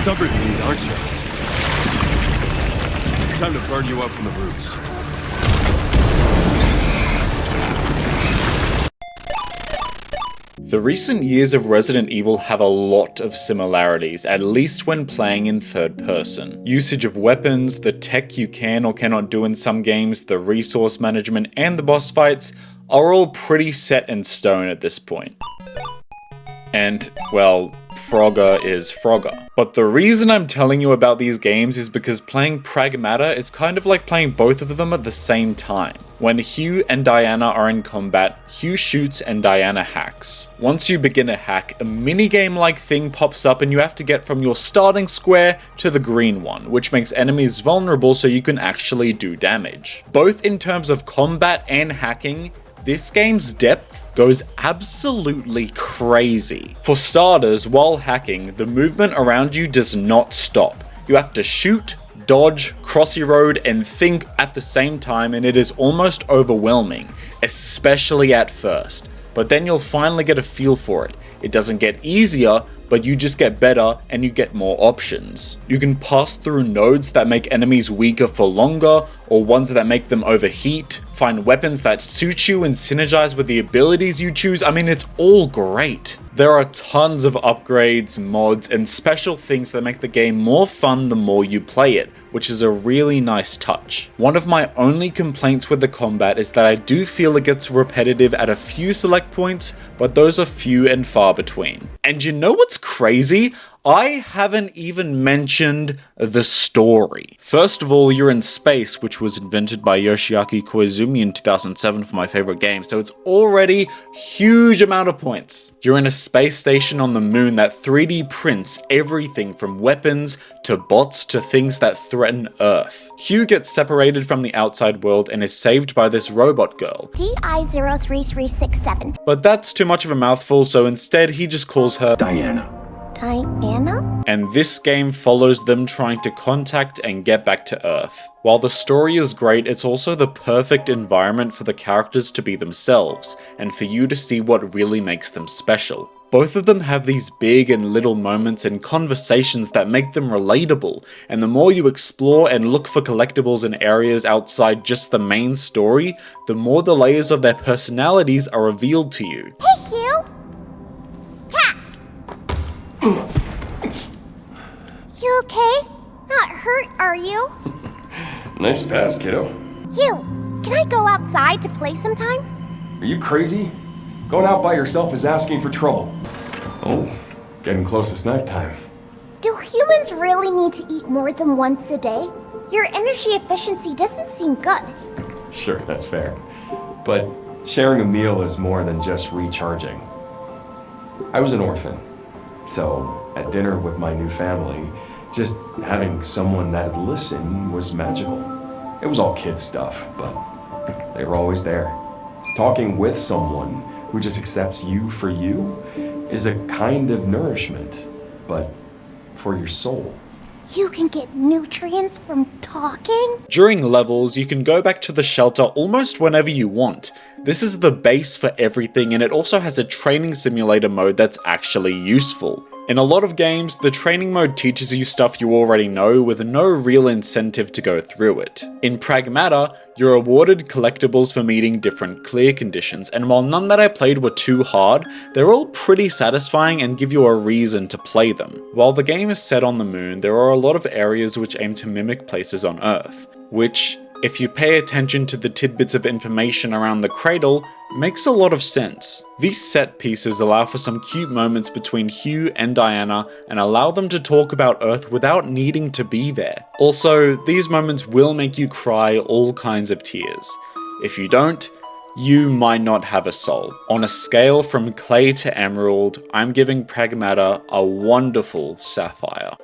stubborn meat, aren't you? Time to burn you up from the roots. The recent years of Resident Evil have a lot of similarities, at least when playing in third person. Usage of weapons, the tech you can or cannot do in some games, the resource management, and the boss fights are all pretty set in stone at this point. And, well, Frogger is Frogger. But the reason I'm telling you about these games is because playing Pragmata is kind of like playing both of them at the same time. When Hugh and Diana are in combat, Hugh shoots and Diana hacks. Once you begin a hack, a minigame-like thing pops up and you have to get from your starting square to the green one, which makes enemies vulnerable so you can actually do damage. Both in terms of combat and hacking, this game's depth goes absolutely crazy. For starters, while hacking, the movement around you does not stop. You have to shoot, dodge, cross your road, and think at the same time, and it is almost overwhelming, especially at first. But then you'll finally get a feel for it. It doesn't get easier, but you just get better and you get more options. You can pass through nodes that make enemies weaker for longer, or ones that make them overheat, find weapons that suit you and synergize with the abilities you choose. I mean, it's all great. There are tons of upgrades, mods, and special things that make the game more fun the more you play it, which is a really nice touch. One of my only complaints with the combat is that I do feel it gets repetitive at a few select points, but those are few and far between. And you know what's crazy? I haven't even mentioned the story. First of all, you're in space, which was invented by Yoshiaki Koizumi in 2007 for my favorite game, so it's already huge amount of points. You're in a space station on the moon that 3D prints everything from weapons to bots to things that threaten Earth. Hugh gets separated from the outside world and is saved by this robot girl. DI03367. But that's too much of a mouthful, so instead he just calls her Diana. Diana? And this game follows them trying to contact and get back to Earth. While the story is great, it's also the perfect environment for the characters to be themselves, and for you to see what really makes them special. Both of them have these big and little moments and conversations that make them relatable, and the more you explore and look for collectibles in areas outside just the main story, the more the layers of their personalities are revealed to you. Hey, Hugh! Cat! You okay? Not hurt, are you? Nice pass, kiddo. Hugh, can I go outside to play sometime? Are you crazy? Going out by yourself is asking for trouble. Oh, getting close to snack time. Do humans really need to eat more than once a day? Your energy efficiency doesn't seem good. Sure, that's fair. But sharing a meal is more than just recharging. I was an orphan, so at dinner with my new family, just having someone that'd listen was magical. It was all kid stuff, but they were always there. Talking with someone who just accepts you for you is a kind of nourishment, but for your soul. You can get nutrients from talking? During levels, you can go back to the shelter almost whenever you want. This is the base for everything, and it also has a training simulator mode that's actually useful. In a lot of games, the training mode teaches you stuff you already know with no real incentive to go through it. In Pragmata, you're awarded collectibles for meeting different clear conditions, and while none that I played were too hard, they're all pretty satisfying and give you a reason to play them. While the game is set on the moon, there are a lot of areas which aim to mimic places on Earth, which, if you pay attention to the tidbits of information around the Cradle, makes a lot of sense. These set pieces allow for some cute moments between Hugh and Diana and allow them to talk about Earth without needing to be there. Also, these moments will make you cry all kinds of tears. If you don't, you might not have a soul. On a scale from clay to emerald, I'm giving Pragmata a wonderful sapphire.